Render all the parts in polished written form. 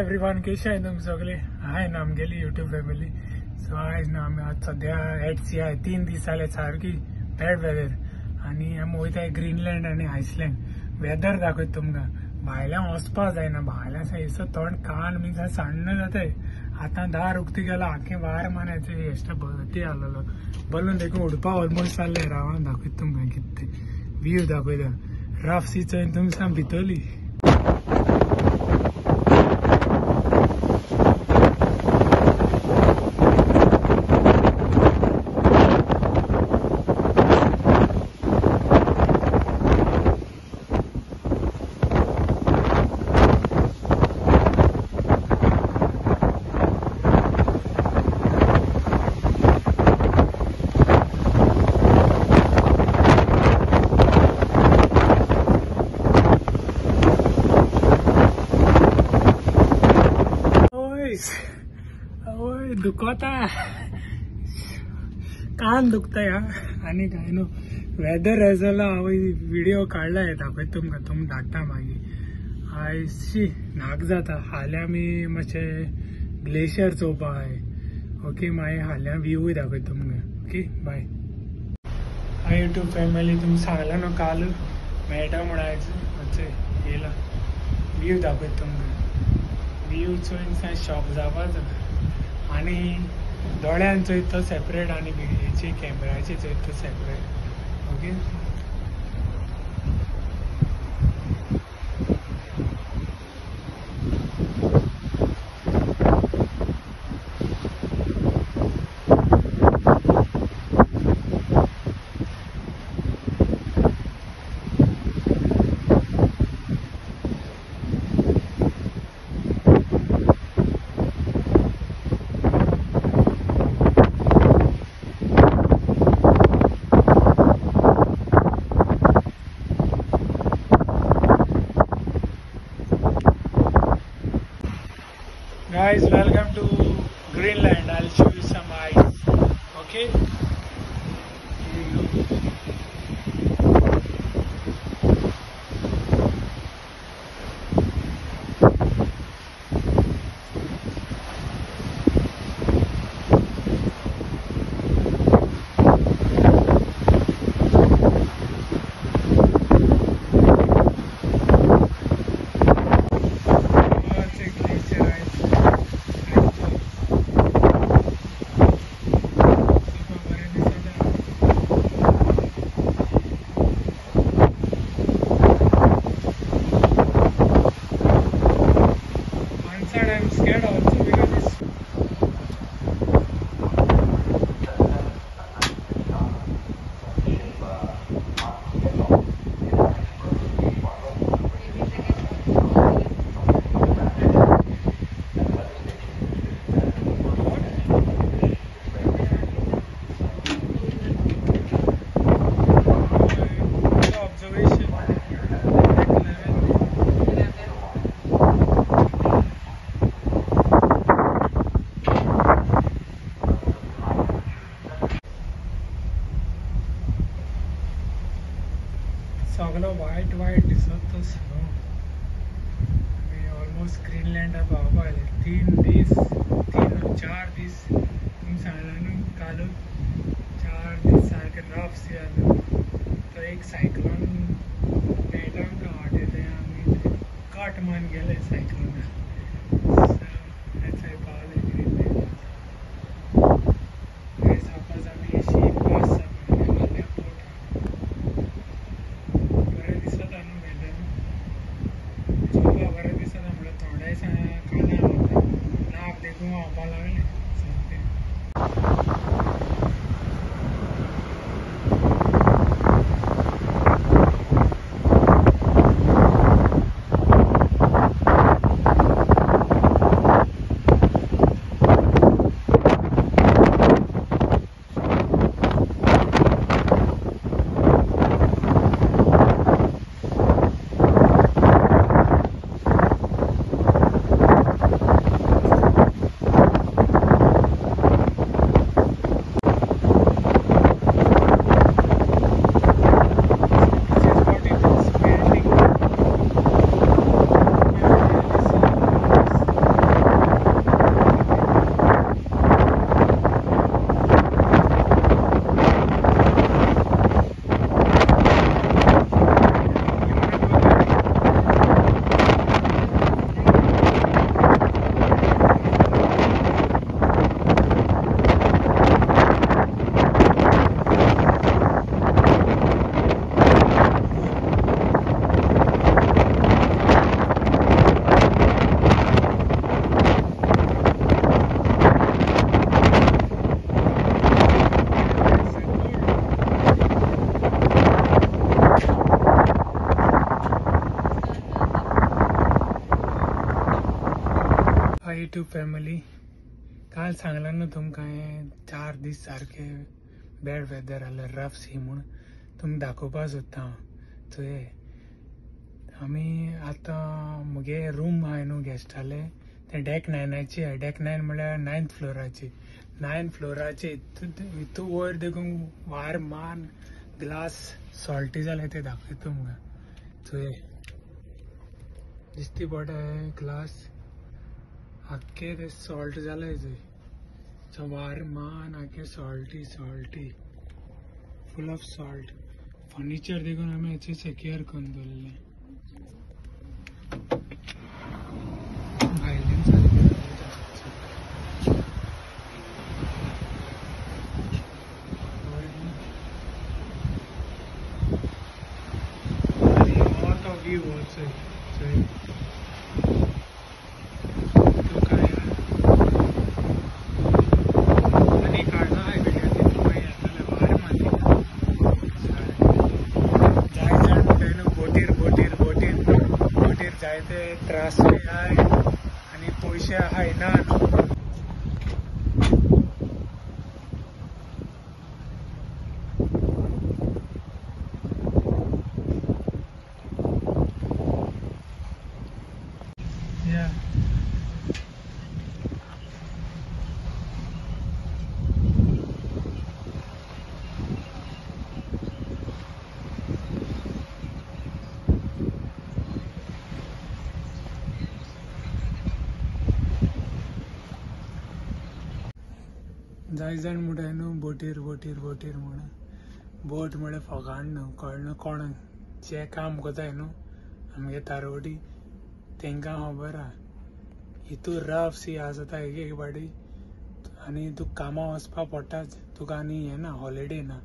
Everyone, कशे आहे तुम सगळे? हाय ना आमगेली यूट्यूब फॅमिली. सो आयज ना आमी आज सध्या एट सी आहे 3 दीस जाले सारकी बॅड वेदर आणि आमी वयताय ग्रीनलँड आणि आयसलँड. वेदर दाखयत तुमकां. भायल्यान वचपा जायना, भायल्यान सायसो तोंड कान बी सण्ण जाताय. आतां 10 उक्ती गेला आखे वार मानायचं एश्टा भरती आलेलो बलून देखून उडपा ऑलमोस्ट चालले. रावन दाखयत तुमकां कितें व्यू दाखयता. रफ सी चोयन तुमकां भितरली. दुखता कान दुखता या आणि काय नो वेदर एजला हांव व्हिडिओ काढलाय दाखयत तुमकां. तुम धाडटा मागीर. आयशी नाक जाता. हाल्या आमी मातशें ग्लेशियर चोवपा आय. ओके, मागीर हाल्या व्ह्यूय दाखयत तुमकां. Okay, bye. Hi YouTube family, तुमी सांगला न्हू काल मेळटा म्हण आयज येयला. व्यू दाखयत तुमकां. व्यू चोयन शॉक जावपाचो आणि दोळ्यान चोयत तो सेपरेट आणि हेची कॅमेराची चोयत तो separate. Okay, guys, welcome to Greenland. I'll show you some ice. Okay, here you go. I'm scared also because it's सगळं वाईट दिसत स्नो. आम्ही ऑलमोस्ट ग्रीनलँडा पावपा आले. 4 दीस तुम्ही सांगला न्हू काल 4 दीस सारखे रफ सी आलं. तर एक सायक्लोन मेळटा आमकां वाटेर. आमी कट मान गेले सायक्लोनाक. थंय पावले ग्रीनलँड. सपोज आमी अशी बस बरें दिसता म्हणल्यार थोडे कानार वता. नाक देखून व्हांवपा लागले सारके. YouTube फॅमिली, काल सांगला न्हू तुमकां हें 4 दीस सारखे बॅड वेदर आसलें, रफ सी म्हणून तुमकां दाखोवपा सोदता हांव. थंय आमी आतां मुगे रूम आहाय न्हू गेस्टाले ते डेक 9ची आहाय. डेक 9 म्हळ्यार 9th फ्लोराची. 9th फ्लोराचे हितू वयर देखून वार मान ग्लास सॉल्टी जाले ते दाखयता तुमकां. थंय दिसती पडटा ग्लास आख्खे ते सॉल्ट जाले थंय. सो वार मान आख्खे salty full of salt. Furniture देखून आमी हेचे सेक्युअर करून दवरलेले. भायल्यान सारकें lot of view also. आणि काढला आहे बोटीर जायते त्रास आहे आणि पैसे आहे ना. जाय जाण म्हणटाय न्हू बोटीर म्हणून. बोट म्हळ्यार फोगाण न्हू, कळना कोणाक. जे काम कोताय न्हू आमगे तारवडी तेंकां खबर आहा. हितू रफ सी आसता एक एक पाटी आनी तुका कामा वचपा पडटाच. तुका आनी हें ना, हॉलिडे ना.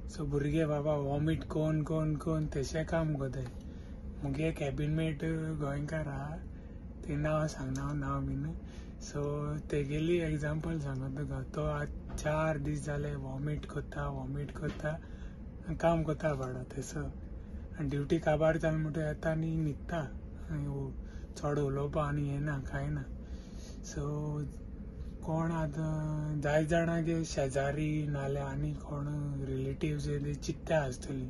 सो भुरगे बाबा वॉमीट कोन तेशें काम कोताय. मुगे कॅबिनमेट गोंयकार आहा, ते नांव सांगना हांव नांव बीन. सो तेगेली एग्जाम्पल सांगता तुका. तो आज 4 दीस जाले वॉमीट कोत्ता काम कोत्ता पडा थंयसर. आनी ड्युटी काबार जाल म्हणटा येता आनी न्हिदता. चड उलोवपा आनी हें ना, कांय ना. सो कोण आतां जाय जाणांगे शेजारी नाल्यार आनी कोण रिलेटिव्स येयले चिंत्ता आसतली.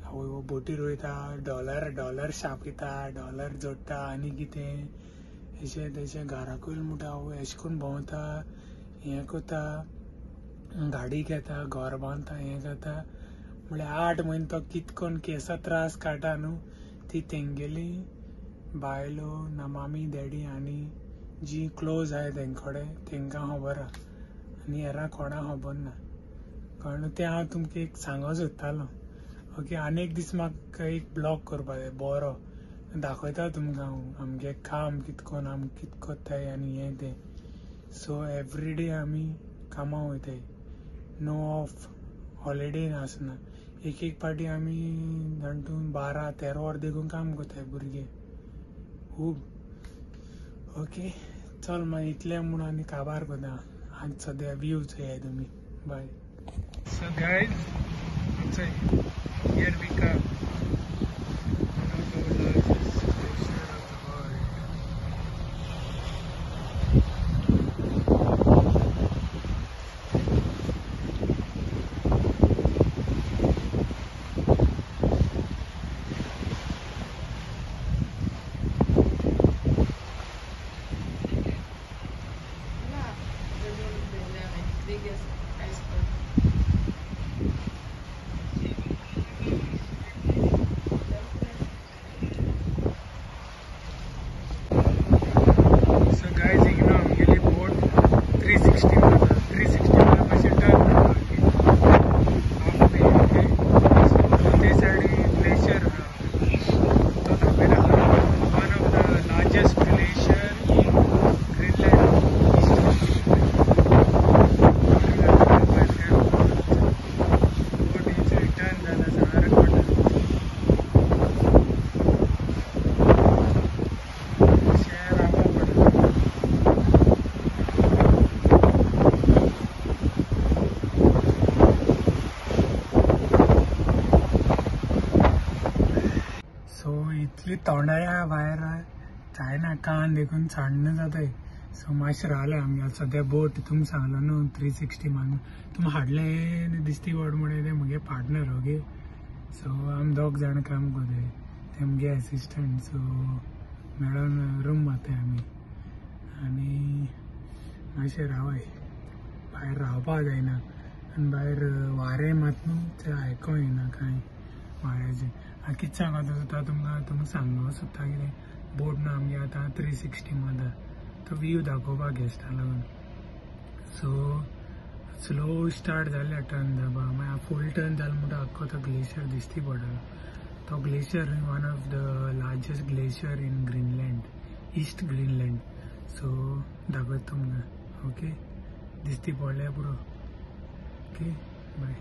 आवय बोटीर वयता, डॉलर शापिता, डॉलर जोडटा आनी कितें हेचे तेचे घराकूय म्हणटा आवय अशें करून भोंवता, हें कोता, गाडी घेता, घर बांदता, हें जाता. म्हळ्यार 8 म्हयने तो कितकोन केसा त्रास काडटा न्हू, ती तेंगेली बायलो ना मामी डॅडी आनी जी क्लोज आहाय तेंकोडे तेंकां खबर आहा आनी हेरां कोणाक खबर ना. कळ्ळें तें हांव तुमकां एक सांगो सोदतालो. ओके, आनी एक दीस म्हाका एक ब्लॉग करपा जाय बरो, दाखयता तुमकां हांव आमगे काम कितकोन आमी कितें कोत्ताय आनी हें तें. सो एवरीडे आमी कामां वयताय, नो ऑफ, हॉलिडे आसना. एक पाटी आमी जाणटून 12-13 वर देखून काम कोत्ताय भुरगे खूब. ओके चल मागीर इतलें म्हूण आनी काबार कोता. आज सद्या व्यू चोया तुमी. Bye. So guys here we come. इतली तोंडाळ्या भायर जायना, कान देखून साण्ण जाताय. सो मातशें रावले आमी आतां सद्या बोट तुमकां सांगलो न्हू 360 मारून तुमकां हाडलें दिसती व्हड म्हणून ते म्हगे पार्टनर ओके सो आमी दोग जाण काम करताय ते म्हगे एसिस्टंट सो मेळोन रूम मारताय आमी आनी मातशें रावाय भायर रावपा जायना आनी भायर वारें मात न्हू तें आयको येना कांय वाऱ्याचें हांव कितें सांगोत सोदता तुमकां सांगूंक सोदता कितें बोट न्हू आमगे आतां 360 मारता तो व्यू दाखोवपाक गेस्टां लागून सो स्लो स्टार्ट जालें टर्न जावपा मागीर फूल टर्न जालें म्हणटा आख्खो तो ग्लेशियर दिसती पडलो तो glacier one of the largest glacier in Greenland east Greenland so दाखयता तुमकां ओके दिसती पडल्या पुरो ओके बाय